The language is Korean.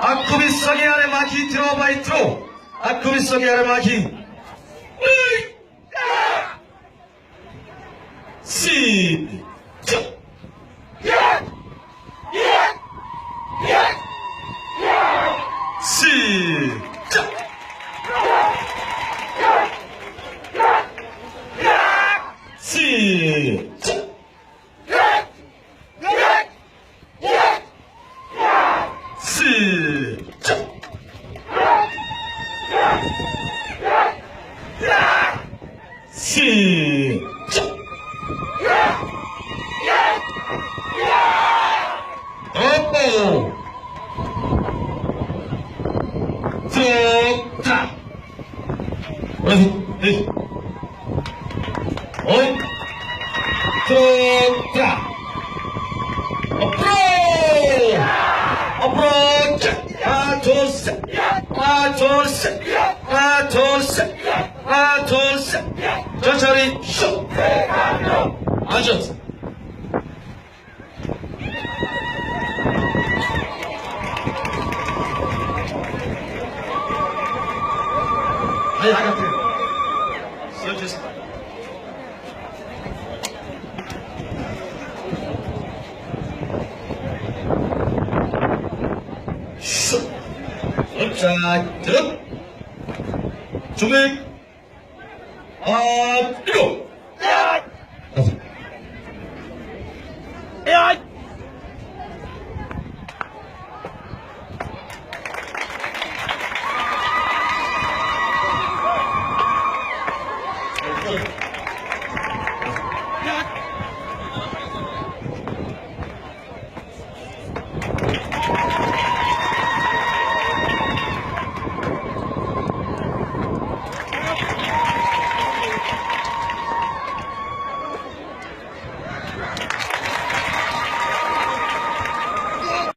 Aku bisa giare maki tro by tro. Aku bisa giare maki. Si. Si. Si. 시작! 오! 좋다! 어이! 어이! 좋다! 앞으로! 앞으로! 하나, 둘, 셋! 하나, 둘, 셋! 하나, 둘, 셋! 하나, 둘, 셋! 천천히 슉! 앉았어. 아니, 나가세요. 써주세요. 슉! 자, 득! 준비! 이거!